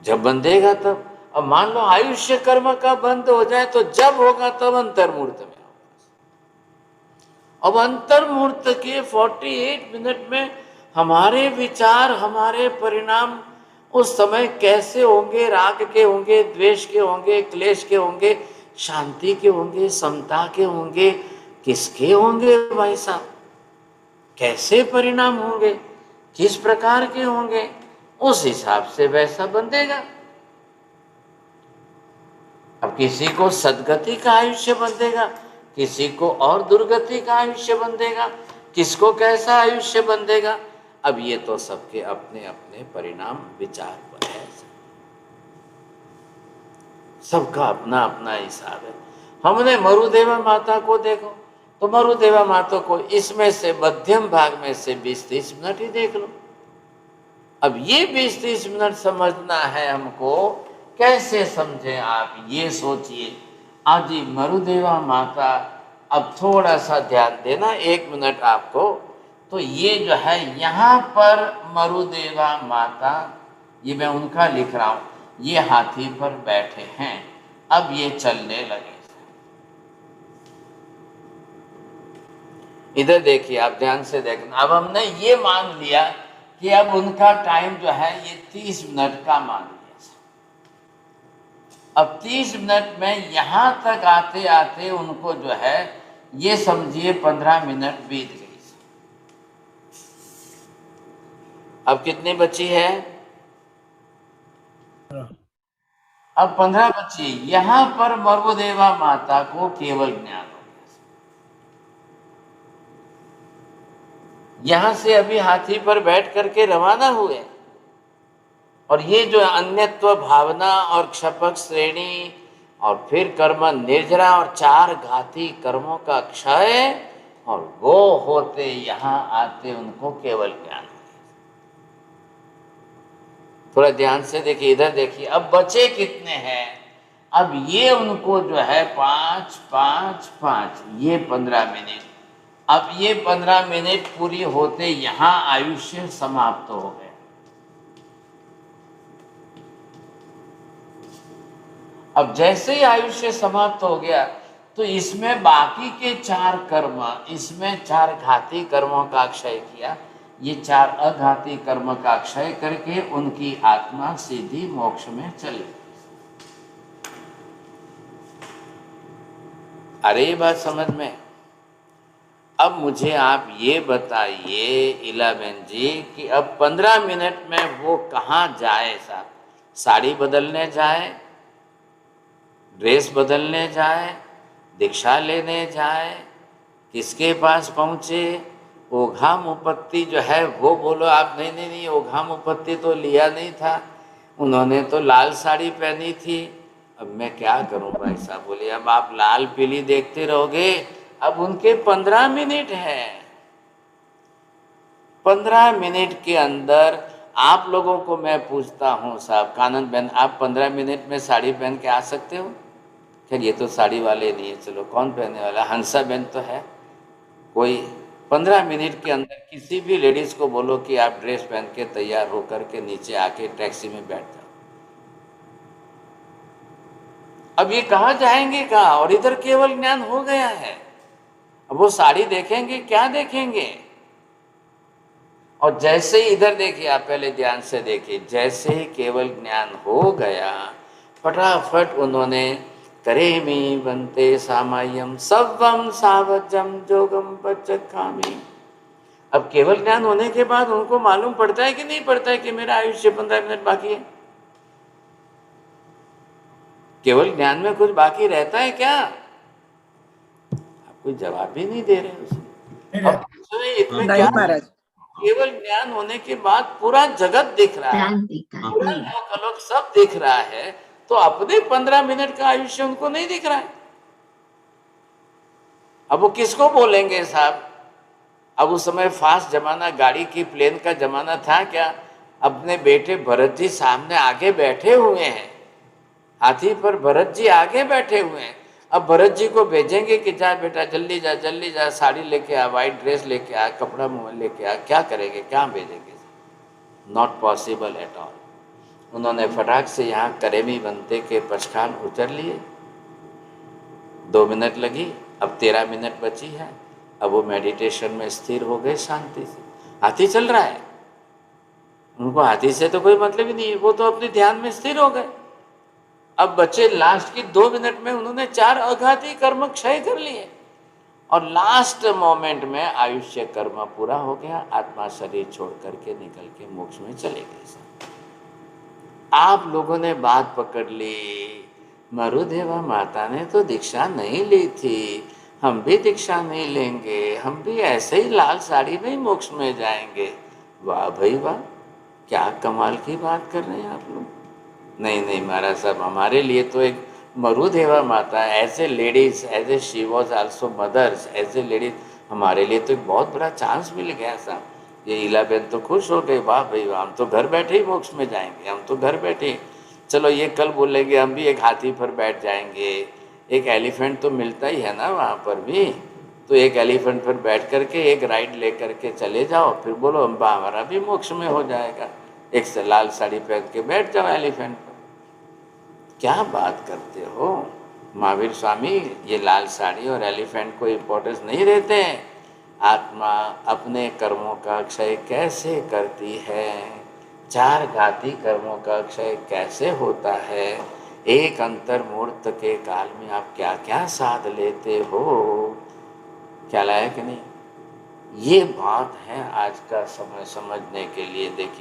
जब बंधेगा तब, अब मान लो आयुष्य कर्म का बंद हो जाए तो जब होगा तब अंतर्मुहूर्त में होगा। अब अंतर्मुहूर्त के 48 मिनट में हमारे विचार, हमारे परिणाम उस समय कैसे होंगे? राग के होंगे, द्वेष के होंगे, क्लेश के होंगे, शांति के होंगे, समता के होंगे, किसके होंगे भाई साहब? कैसे परिणाम होंगे, किस प्रकार के होंगे, उस हिसाब से वैसा बंधेगा। अब किसी को सदगति का आयुष्य बंधेगा, किसी को और दुर्गति का आयुष्य बंधेगा, किसको कैसा आयुष्य बंधेगा, अब ये तो सबके अपने अपने परिणाम विचार पर है, सबका अपना अपना हिसाब है। हमने मरुदेवा माता को देखो, तो मरुदेवा माता को इसमें से मध्यम भाग में से 20-30 मिनट ही देख लो। अब ये 20-30 मिनट समझना है हमको, कैसे समझे आप ये सोचिए। आज मरुदेवा माता, अब थोड़ा सा ध्यान देना, 1 मिनट आपको। तो ये जो है यहाँ पर मरुदेवा माता, ये मैं उनका लिख रहा हूँ, ये हाथी पर बैठे हैं, अब ये चलने लगे। इधर देखिए, आप ध्यान से देखना। अब हमने ये मान लिया कि अब उनका टाइम जो है ये 30 मिनट का मान लिया। अब 30 मिनट में यहाँ तक आते आते उनको जो है ये समझिए 15 मिनट बीत गई। अब कितनी बची है? अब 15 बची। यहाँ पर मरुदेवा माता को केवल ज्ञान हो गया। यहां से अभी हाथी पर बैठ करके रवाना हुए, और ये जो अन्यत्व भावना और क्षपक श्रेणी और फिर कर्म निर्जरा और 4 घाती कर्मों का क्षय, और वो होते यहाँ आते उनको केवल ज्ञान। थोड़ा ध्यान से देखिए, इधर देखिए, अब बचे कितने हैं? अब ये उनको जो है 5, 5, 5, ये 15 मिनट। अब ये 15 मिनट पूरी होते यहाँ आयुष्य समाप्त हो गए। अब जैसे ही आयुष्य समाप्त हो गया तो इसमें बाकी के 4 कर्म, इसमें 4 घाती कर्मों का क्षय किया, ये 4 अघाती कर्म का क्षय करके उनकी आत्मा सीधी मोक्ष में चली। अरे ये बात समझ में? अब मुझे आप ये बताइए इलाबेन जी कि अब 15 मिनट में वो कहाँ जाए साहब? साड़ी बदलने जाए, ड्रेस बदलने जाए, दीक्षा लेने जाए, किसके पास पहुँचे? ओघा मुपत्ति जो है वो बोलो आप, नहीं नहीं नहीं, ओघा मुपत्ति तो लिया नहीं था, उन्होंने तो लाल साड़ी पहनी थी। अब मैं क्या करूं भाई साहब? बोले अब आप लाल पीली देखते रहोगे। अब उनके 15 मिनट है, 15 मिनट के अंदर आप लोगों को मैं पूछता हूं साहब, कानन बहन, आप 15 मिनट में साड़ी पहन के आ सकते हो? खैर ये तो साड़ी वाले नहीं है, चलो कौन पहनने वाला? हंसा बहन तो है। कोई 15 मिनट के अंदर किसी भी लेडीज को बोलो कि आप ड्रेस पहन के तैयार होकर के नीचे आके टैक्सी में बैठ जाओ। अब ये कहाँ जाएंगे कहाँ? और इधर केवल ज्ञान हो गया है। अब वो साड़ी देखेंगे, क्या देखेंगे? और जैसे ही इधर देखिए, आप पहले ध्यान से देखिए, जैसे ही केवल ज्ञान हो गया फटाफट उन्होंने करेमी बनते सामायम सवम सावजम जोगम पचखामी। अब केवल ज्ञान होने के बाद उनको मालूम पड़ता है कि नहीं पड़ता है कि मेरा आयुष्य 15 मिनट बाकी है? केवल ज्ञान में कुछ बाकी रहता है क्या? आप कोई जवाब भी नहीं दे रहे उसमें। अब उसमें इसमें नहीं क्या, महाराज। केवल ज्ञान होने के बाद पूरा जगत दिख रहा है, पूरा लोक अलौक सब दिख रहा है, तो अपने 15 मिनट का आयुष्य उनको नहीं दिख रहा है। अब वो किसको बोलेंगे साहब? अब उस समय फास्ट जमाना, गाड़ी की, प्लेन का जमाना था क्या? अपने बेटे भरत जी सामने आगे बैठे हुए हैं, हाथी पर भरत जी आगे बैठे हुए हैं। अब भरत जी को भेजेंगे कि जा बेटा जल्दी जा, जल्दी जा, साड़ी लेके आ, वाइट ड्रेस लेके आ, कपड़ा लेके आ, क्या करेंगे, क्या भेजेंगे? Not possible at all. उन्होंने फटाक से यहाँ करेमी बनते के पचखान उतर लिए, 2 मिनट लगी, अब 13 मिनट बची है। अब वो मेडिटेशन में स्थिर हो गए शांति से। हाथी चल रहा है, उनको हाथी से तो कोई मतलब ही नहीं है, वो तो अपने ध्यान में स्थिर हो गए। अब बचे लास्ट की 2 मिनट में उन्होंने 4 अघाती कर्म क्षय कर लिए, और लास्ट मोमेंट में आयुष्य कर्म पूरा हो गया, आत्मा शरीर छोड़ करके निकल के मोक्ष में चले गए। आप लोगों ने बात पकड़ ली, मरुदेवा माता ने तो दीक्षा नहीं ली थी, हम भी दीक्षा नहीं लेंगे, हम भी ऐसे ही लाल साड़ी में ही मोक्ष में जाएंगे। वाह भाई वाह, क्या कमाल की बात कर रहे हैं आप लोग। नहीं नहीं महाराज साहब, हमारे लिए तो एक मरुदेवा माता, as a ladies, as a she was also mothers, as a ladies, हमारे लिए तो एक बहुत बड़ा चांस मिल गया साहब। ये इला बहन तो खुश हो गए, वाह भाई वाह, हम तो घर बैठे ही मोक्ष में जाएंगे, हम तो घर बैठे। चलो ये कल बोलेंगे हम भी एक हाथी पर बैठ जाएंगे, एक एलिफेंट तो मिलता ही है ना वहाँ पर भी, तो एक एलिफेंट पर बैठ करके एक राइड ले करके चले जाओ, फिर बोलो हमारा भी मोक्ष में हो जाएगा, एक से लाल साड़ी पहन के बैठ जाओ एलिफेंट पर। क्या बात करते हो महावीर स्वामी, ये लाल साड़ी और एलिफेंट को इम्पोर्टेंस नहीं देते हैं। आत्मा अपने कर्मों का क्षय कैसे करती है, 4 घाती कर्मों का क्षय कैसे होता है, एक अंतर मुहूर्त के काल में आप क्या क्या साध लेते हो, ख्याल आया कि नहीं? ये बात है आज का समय समझने के लिए। देखिए